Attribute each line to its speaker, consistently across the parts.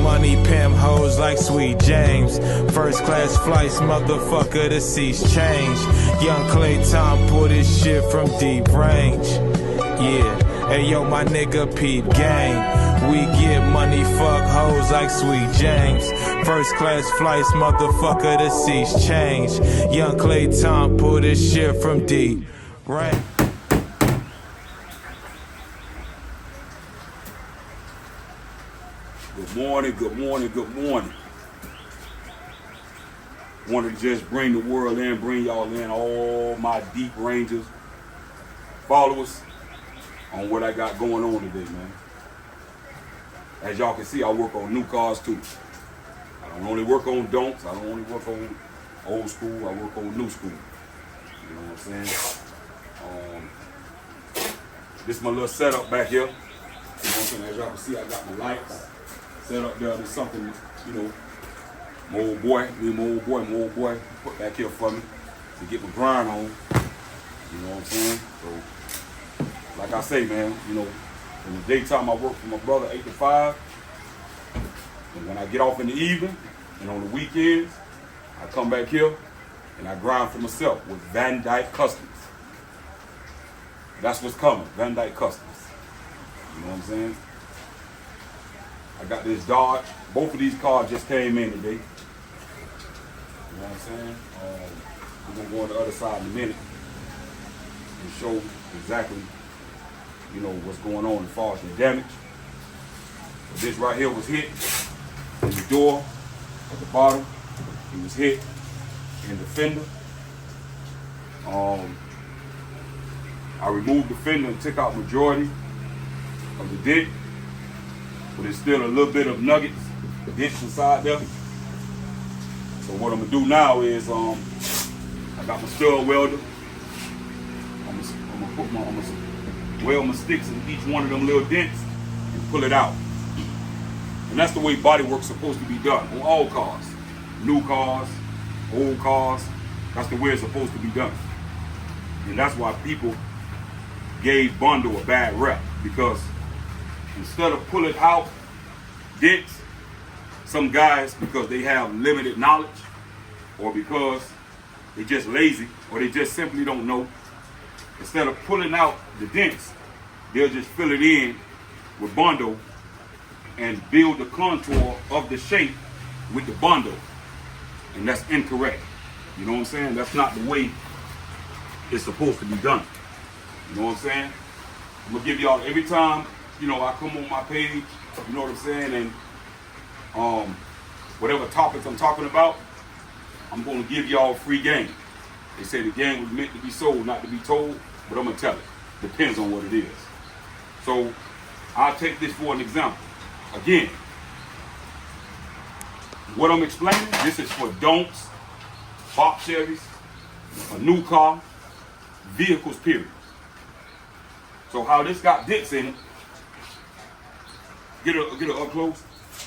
Speaker 1: money, pimp hoes like Sweet James. First class flights, motherfucker, the seats change. Young Clay Tom pull this shit from DeepRange. Yeah, hey yo, my nigga Pete Gang. We get money, fuck hoes like Sweet James. First class flights, motherfucker, the seats change. Young Clay Tom pull this shit from DeepRange.
Speaker 2: Good morning, good morning, good morning. Wanted to just bring the world in, bring y'all in, all my DeepRangers followers on what I got going on today, man. As y'all can see, I work on new cars too. I don't only work on don'ts, I don't only work on old school, I work on new school. You know what I'm saying? This is my little setup back here. You know what I'm saying? As y'all can see, I got my lights set up there. There's something, you know, my old boy put back here for me to get my grind on. You know what I'm saying? So, like I say, man, you know, in the daytime I work for my brother 8 to 5. And when I get off in the evening and on the weekends, I come back here and I grind for myself with Vandyke Customs. That's what's coming, Vandyke Customs. You know what I'm saying? I got this Dodge. Both of these cars just came in today. You know what I'm saying? We're gonna go on the other side in a minute and show exactly, you know, what's going on as far as the damage. But this right here was hit in the door at the bottom. It was hit in the fender. I removed the fender and took out majority of the dent. But there's still a little bit of nuggets, dents inside there. So what I'm gonna do now is, I got my stud welder. I'm gonna weld my sticks in each one of them little dents and pull it out. And that's the way body work's supposed to be done on all cars. New cars, old cars, that's the way it's supposed to be done. And that's why people gave Bondo a bad rep, because instead of pulling out dents, some guys, because they have limited knowledge, or because they just lazy, or they just simply don't know, instead of pulling out the dents, they'll just fill it in with Bondo and build the contour of the shape with the Bondo. And that's incorrect. You know what I'm saying? That's not the way it's supposed to be done. You know what I'm saying? I'm gonna give y'all, every time, you know, I come on my page, you know what I'm saying, and whatever topics I'm talking about, I'm going to give y'all free game. They say the game was meant to be sold, not to be told, but I'm going to tell it. Depends on what it is. So I'll take this for an example. Again, what I'm explaining, this is for don'ts, box Chevys, a new car, vehicles, period. So how this got dents in it, get it up close.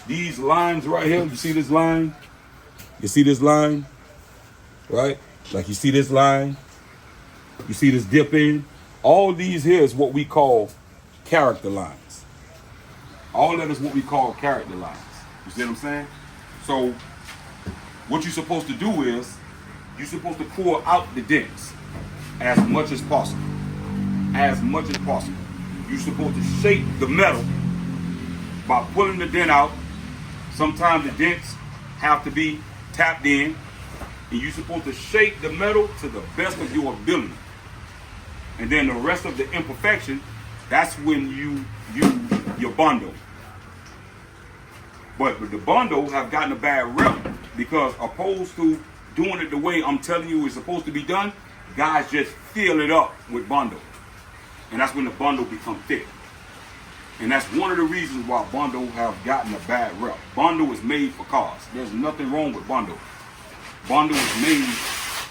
Speaker 2: These lines right here, you see this line? You see this line? Right? Like you see this line? You see this dip in? All these here is what we call character lines. All that is what we call character lines. You see what I'm saying? So what you're supposed to do is, you're supposed to pull out the dents as much as possible. As much as possible. You're supposed to shape the metal by pulling the dent out. Sometimes the dents have to be tapped in, and you're supposed to shape the metal to the best of your ability. And then the rest of the imperfection, that's when you use your Bondo. But the Bondo have gotten a bad rep, because opposed to doing it the way I'm telling you it's supposed to be done, guys just fill it up with Bondo. And that's when the Bondo becomes thick. And that's one of the reasons why Bondo have gotten a bad rep. Bondo is made for cars. There's nothing wrong with Bondo. Bondo is made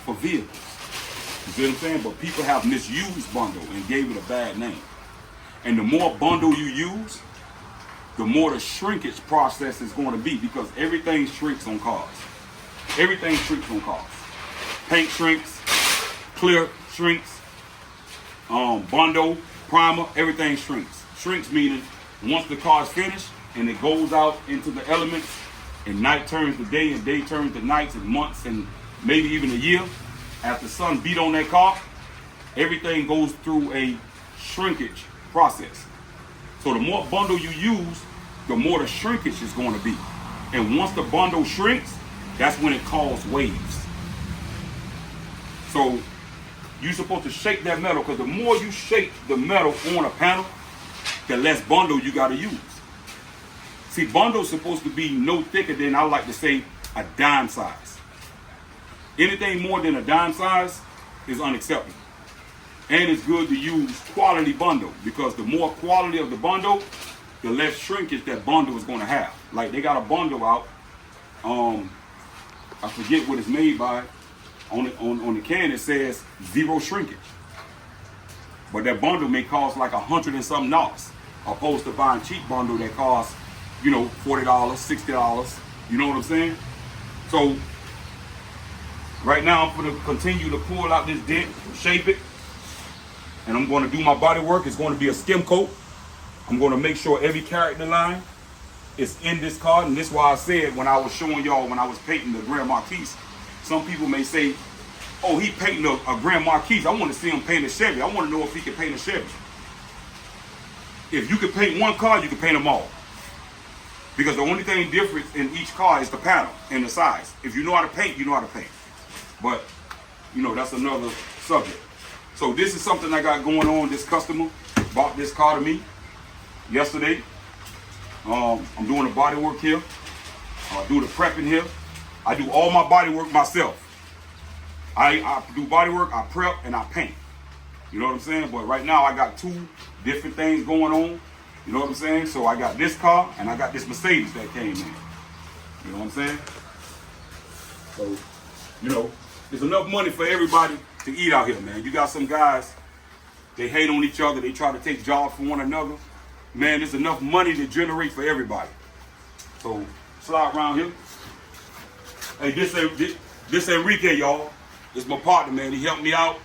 Speaker 2: for vehicles. You see what I'm saying? But people have misused Bondo and gave it a bad name. And the more Bondo you use, the more the shrinkage process is going to be, because everything shrinks on cars. Everything shrinks on cars. Paint shrinks, clear shrinks, Bondo, primer, everything shrinks. Shrinks meaning once the car is finished and it goes out into the elements, and night turns to day and day turns to nights and months and maybe even a year, after the sun beat on that car, everything goes through a shrinkage process. So the more bundle you use, the more the shrinkage is going to be. And once the bundle shrinks, that's when it causes waves. So you're supposed to shake that metal, because the more you shake the metal on a panel, the less bundle you got to use. See, bundle's supposed to be no thicker than, I like to say, a dime size. Anything more than a dime size is unacceptable. And it's good to use quality bundle, because the more quality of the bundle, the less shrinkage that bundle is going to have. Like, they got a bundle out, I forget what it's made by. On the can it says 0 shrinkage. But that bundle may cost like $100 and something, opposed to buying cheap bundle that costs, you know, $40, $60. You know what I'm saying? So right now I'm going to continue to pull out this dent, shape it, and I'm going to do my body work. It's going to be a skim coat. I'm going to make sure every character line is in this car, and this is why I said when I was showing y'all when I was painting the Grand Marquis, some people may say, oh, he painting a Grand Marquis. I want to see him paint a Chevy. I want to know if he can paint a Chevy. If you can paint one car, you can paint them all. Because the only thing different in each car is the panel and the size. If you know how to paint, you know how to paint. But, you know, that's another subject. So this is something I got going on. This customer bought this car to me yesterday. I'm doing the body work here. I do the prepping here. I do all my body work myself. I do body work, I prep, and I paint. You know what I'm saying? But right now I got 2 different things going on. You know what I'm saying? So I got this car and I got this Mercedes that came in. You know what I'm saying? So, you know, there's enough money for everybody to eat out here, man. You got some guys, they hate on each other. They try to take jobs from one another. Man, there's enough money to generate for everybody. So slide around here. Hey, this Enrique, y'all. This is my partner, man. He helped me out.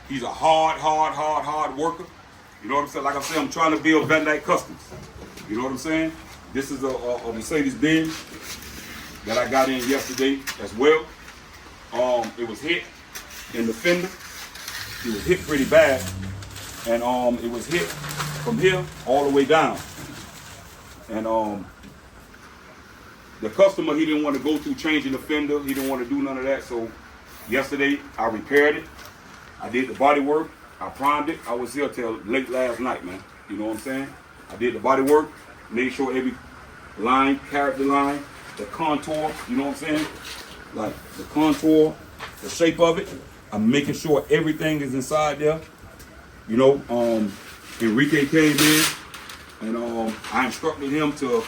Speaker 2: He's a hard worker. You know what I'm saying? Like I said, I'm trying to build Vandyke Customs. You know what I'm saying? This is a Mercedes-Benz that I got in yesterday as well. It was hit in the fender. It was hit pretty bad. And it was hit from here all the way down. And the customer, he didn't want to go through changing the fender. He didn't want to do none of that. So yesterday, I repaired it. I did the body work. I primed it. I was here till late last night, man. You know what I'm saying? I did the body work. Made sure every line, character line, the contour, you know what I'm saying? Like the contour, the shape of it. I'm making sure everything is inside there. You know, Enrique came in and I instructed him to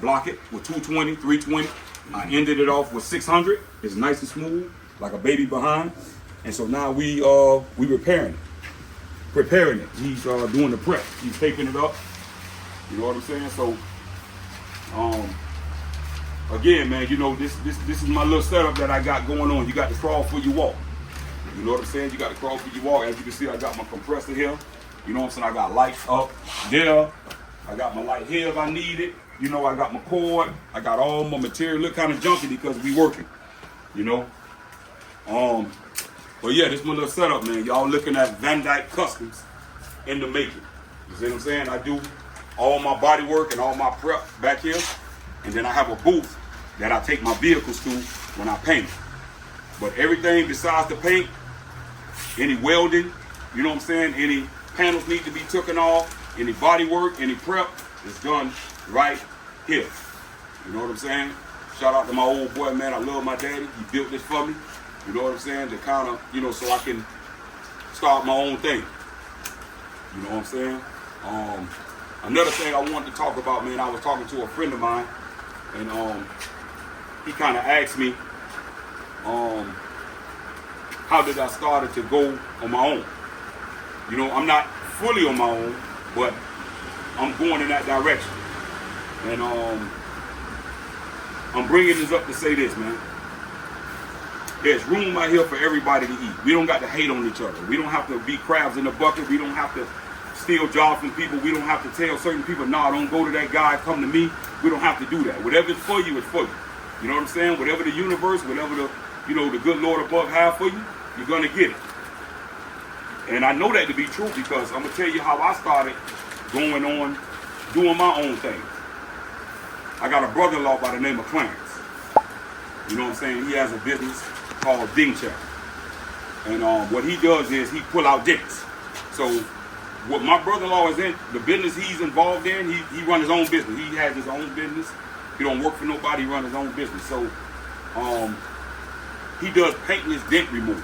Speaker 2: block it with 220, 320. I ended it off with 600. It's nice and smooth, like a baby behind. And so now we preparing it. He's doing the prep. He's taping it up. You know what I'm saying? So, again, man, you know, this is my little setup that I got going on. You got to crawl before you walk. You know what I'm saying? You got to crawl before you walk. As you can see, I got my compressor here. You know what I'm saying? I got lights up there. I got my light here if I need it. You know, I got my cord. I got all my material. Look kind of junky because we working. You know? But yeah, this is my little setup, man. Y'all looking at Vandyke Customs in the making. You see what I'm saying? I do all my body work and all my prep back here. And then I have a booth that I take my vehicles to when I paint. But everything besides the paint, any welding, you know what I'm saying? Any panels need to be taken off, any body work, any prep is done right here. You know what I'm saying? Shout out to my old boy, man. I love my daddy. He built this for me. You know what I'm saying? To kind of, you know, so I can start my own thing. You know what I'm saying? Another thing I wanted to talk about, man, I was talking to a friend of mine, and he kind of asked me, how did I start to go on my own? You know, I'm not fully on my own, but I'm going in that direction. And I'm bringing this up to say this, man. There's room out here for everybody to eat. We don't got to hate on each other. We don't have to be crabs in the bucket. We don't have to steal jobs from people. We don't have to tell certain people, nah, don't go to that guy, come to me. We don't have to do that. Whatever it's for you, it's for you. You know what I'm saying? Whatever the universe, whatever the, you know, the good Lord above have for you, you're gonna get it. And I know that to be true because I'm gonna tell you how I started going on, doing my own thing. I got a brother-in-law by the name of Clarence. You know what I'm saying? He has a business called DeepRange. And what he does is he pull out dents. So what my brother-in-law is in, the business he's involved in, he runs his own business. He has his own business. He don't work for nobody, he runs his own business. So he does paintless dent removal.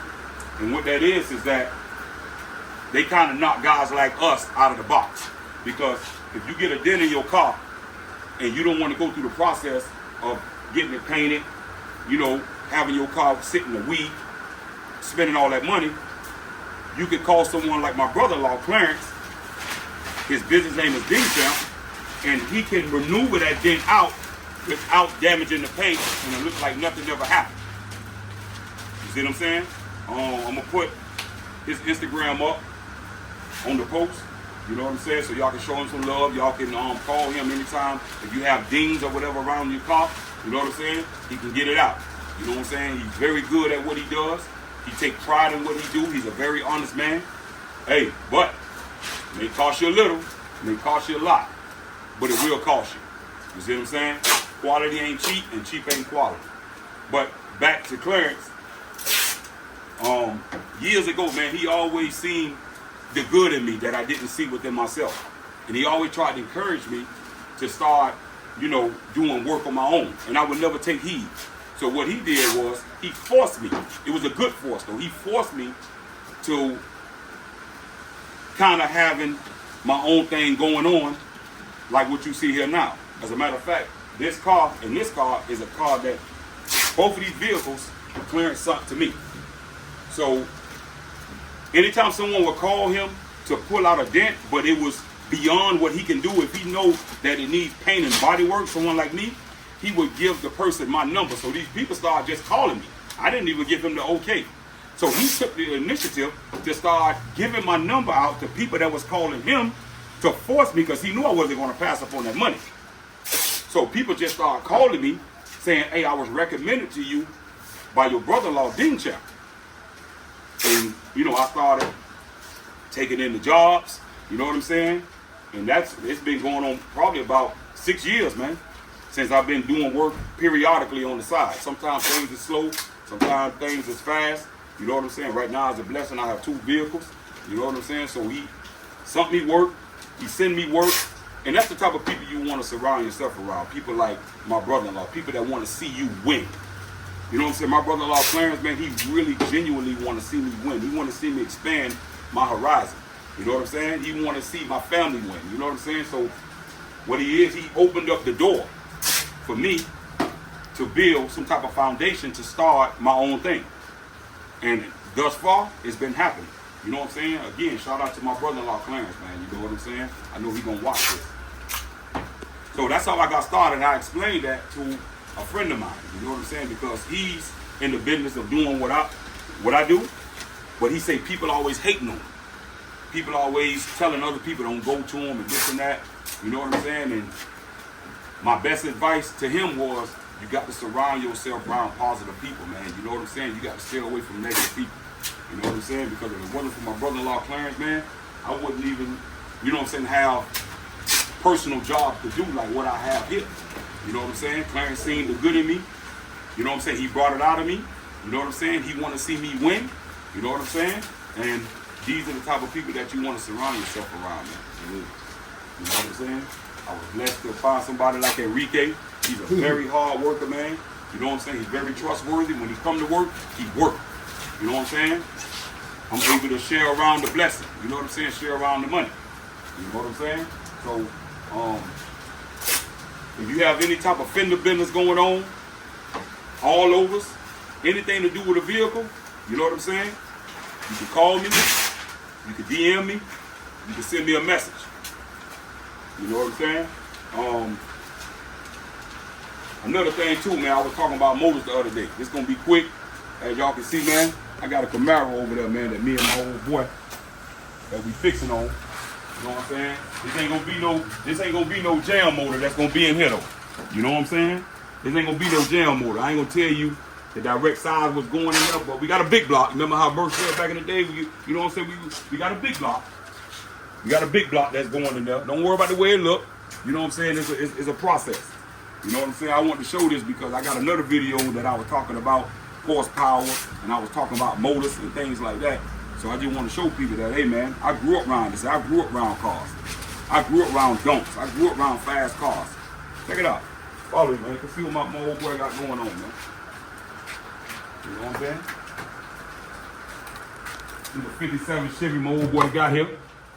Speaker 2: And what that is that they kind of knock guys like us out of the box. Because if you get a dent in your car and you don't want to go through the process of getting it painted, you know, having your car sitting a week, spending all that money, you could call someone like my brother-in-law, Clarence. His business name is DeepRange, and he can maneuver that dent out without damaging the paint, and it looks like nothing ever happened. You see what I'm saying? I'm gonna put his Instagram up on the post. You know what I'm saying? So y'all can show him some love. Y'all can call him anytime if you have dings or whatever around your car. You know what I'm saying? He can get it out. You know what I'm saying? He's very good at what he does. He takes pride in what he do. He's a very honest man. Hey, but it may cost you a little, it may cost you a lot, but it will cost you. You see what I'm saying? Quality ain't cheap, and cheap ain't quality. But back to Clarence. Years ago, man, he always seen the good in me that I didn't see within myself. And he always tried to encourage me to start, you know, doing work on my own. And I would never take heed. So what he did was, he forced me. It was a good force, though. He forced me to kind of having my own thing going on, like what you see here now. As a matter of fact, this car and this car is a car that both of these vehicles Clarence sent to me. So anytime someone would call him to pull out a dent, but it was beyond what he can do, if he knows that it needs paint and body work, someone like me, he would give the person my number. So these people started just calling me. I didn't even give him the okay. So he took the initiative to start giving my number out to people that was calling him to force me, because he knew I wasn't going to pass up on that money. So people just started calling me saying, hey, I was recommended to you by your brother-in-law, DeepRange. And, you know, I started taking in the jobs, you know what I'm saying? And it's been going on probably about 6 years, man, since I've been doing work periodically on the side. Sometimes things are slow, sometimes things is fast, you know what I'm saying? Right now, it's a blessing, I have 2 vehicles, you know what I'm saying? So he sent me work, he send me work, and that's the type of people you want to surround yourself around. People like my brother-in-law, people that want to see you win. You know what I'm saying? My brother-in-law Clarence, man, he really genuinely want to see me win. He want to see me expand my horizon. You know what I'm saying? He want to see my family win. You know what I'm saying? So what he is, he opened up the door for me to build some type of foundation to start my own thing. And thus far, it's been happening. You know what I'm saying? Again, shout out to my brother-in-law Clarence, man. You know what I'm saying? I know he gonna watch this. So that's how I got started. I explained that to a friend of mine, you know what I'm saying? Because he's in the business of doing what I do, but he say people always hating on him. People always telling other people don't go to him and this and that, you know what I'm saying? And my best advice to him was, you got to surround yourself around positive people, man. You know what I'm saying? You got to stay away from negative people. You know what I'm saying? Because if it wasn't for my brother-in-law Clarence, man, I wouldn't even, you know what I'm saying, have personal jobs to do like what I have here. You know what I'm saying? Clarence seen the good in me. You know what I'm saying? He brought it out of me. You know what I'm saying? He want to see me win. You know what I'm saying? And these are the type of people that you want to surround yourself around, man. You know what I'm saying? I was blessed to find somebody like Enrique. He's a very hard worker, man. You know what I'm saying? He's very trustworthy. When he come to work, he work. You know what I'm saying? I'm able to share around the blessing. You know what I'm saying? Share around the money. You know what I'm saying? So, if you have any type of fender business going on, all over, anything to do with a vehicle, you know what I'm saying? You can call me, you can DM me, you can send me a message. You know what I'm saying? Another thing too, man, I was talking about motors the other day. It's gonna be quick. As y'all can see, man, I got a Camaro over there, man, that me and my old boy that we fixing on. You know what I'm saying? This ain't gonna be no jam motor that's gonna be in here though. You know what I'm saying? This ain't gonna be no jam motor. I ain't gonna tell you the direct size was going in there, but we got a big block. Remember how Bert said back in the day? You know what I'm saying? We got a big block. We got a big block that's going in there. Don't worry about the way it look. You know what I'm saying? It's a process. You know what I'm saying? I want to show this because I got another video that I was talking about horsepower and I was talking about motors and things like that. So I just want to show people that, hey man, I grew up around this. I grew up around cars. I grew up around donks. I grew up around fast cars. Check it out. Follow me, man. You can see what my old boy got going on, man. You know what I'm saying? This is a 57 Chevy my old boy got here.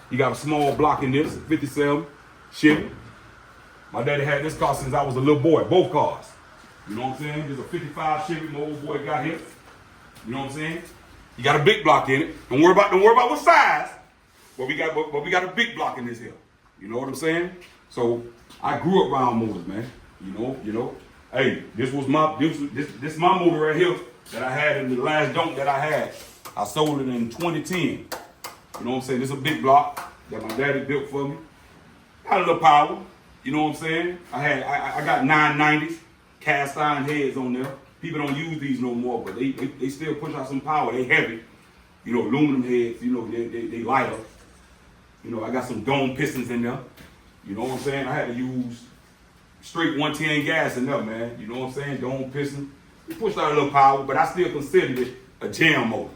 Speaker 2: He got a small block in this, 57 Chevy. My daddy had this car since I was a little boy, both cars. You know what I'm saying? There's a 55 Chevy my old boy got here. You know what I'm saying? He got a big block in it. Don't worry about what size. But we got a big block in this here. You know what I'm saying? So I grew up around motors, man. You know. Hey, this my motor right here that I had in the last donk that I had. I sold it in 2010. You know what I'm saying? This is a big block that my daddy built for me. Got a little power. You know what I'm saying? I got 990s, cast iron heads on there. People don't use these no more, but they still push out some power. They heavy. You know, aluminum heads, you know, they lighter. You know, I got some dome pistons in there. You know what I'm saying? I had to use straight 110 gas in there, man. You know what I'm saying? Dome piston. It pushed out a little power, but I still considered it a jam motor.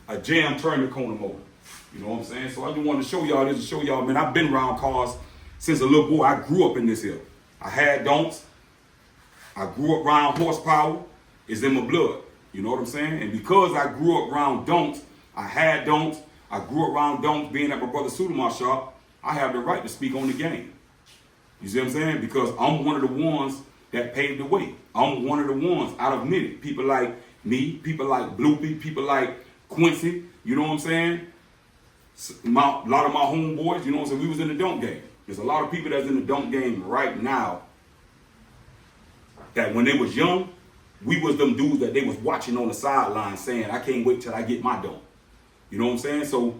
Speaker 2: A jam turn the corner motor. You know what I'm saying? So I just wanted to show y'all this, to show y'all, man, I've been around cars since a little boy. I grew up in this here. I had donks. I grew up around horsepower. It's in my blood. You know what I'm saying? And because I grew up around donks, I had donks, I grew up around donks, being at my brother Suleiman shop, I have the right to speak on the game. You see what I'm saying? Because I'm one of the ones that paved the way. I'm one of the ones out of many. People like me, people like Bloopy, people like Quincy, you know what I'm saying? A lot of my homeboys, you know what I'm saying? We was in the donk game. There's a lot of people that's in the donk game right now that when they was young, we was them dudes that they was watching on the sideline saying, I can't wait till I get my donk. You know what I'm saying? So,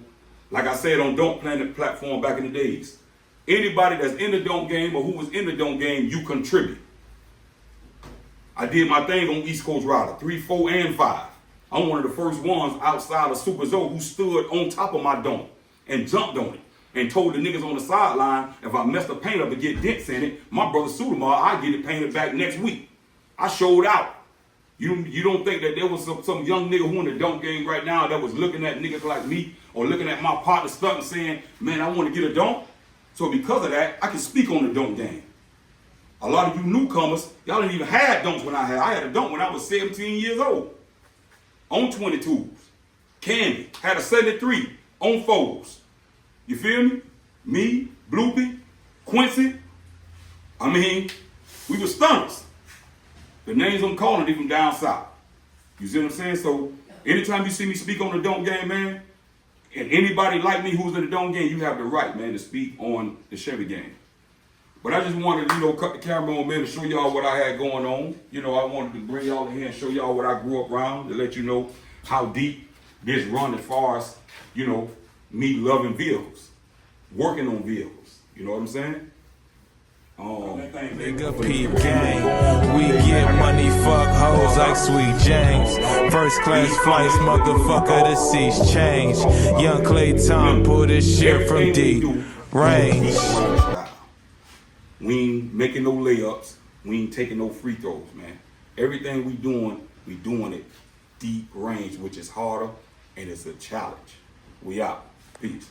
Speaker 2: like I said on Donk Planet platform back in the days, anybody that's in the donk game or who was in the donk game, you contribute. I did my thing on East Coast Rider, 3, 4, and 5. I'm one of the first ones outside of Super Zoe who stood on top of my donk and jumped on it and told the niggas on the sideline, if I messed the paint up and get dents in it, my brother Suleiman, I get it painted back next week. I showed out. You don't think that there was some young nigga who in the donk game right now that was looking at niggas like me or looking at my partner stuck and saying, man, I want to get a donk? So because of that, I can speak on the donk game. A lot of you newcomers, y'all didn't even have donks when I had a donk when I was 17 years old. On 22s. Candy had a 73 on 4s. You feel me? Me, Bloopy, Quincy. I mean, we were stunners. The names I'm calling, they from down south. You see what I'm saying? So anytime you see me speak on the donk game, man, and anybody like me who's in the donk game, you have the right, man, to speak on the Chevy game. But I just wanted to, cut the camera on, man, to show y'all what I had going on. I wanted to bring y'all in here and show y'all what I grew up around, to let you know how deep this run as far as, me loving vehicles, working on vehicles. You know what I'm saying?
Speaker 1: Nigga peep gang, we get money, fuck hoes like Sweet James. First class flights, motherfucker, the seats change. Young Clay Tom pull this shit from DeepRange.
Speaker 2: We ain't making no layups. We ain't taking no free throws, man. Everything we doing it deep range, which is harder and it's a challenge. We out. Peace.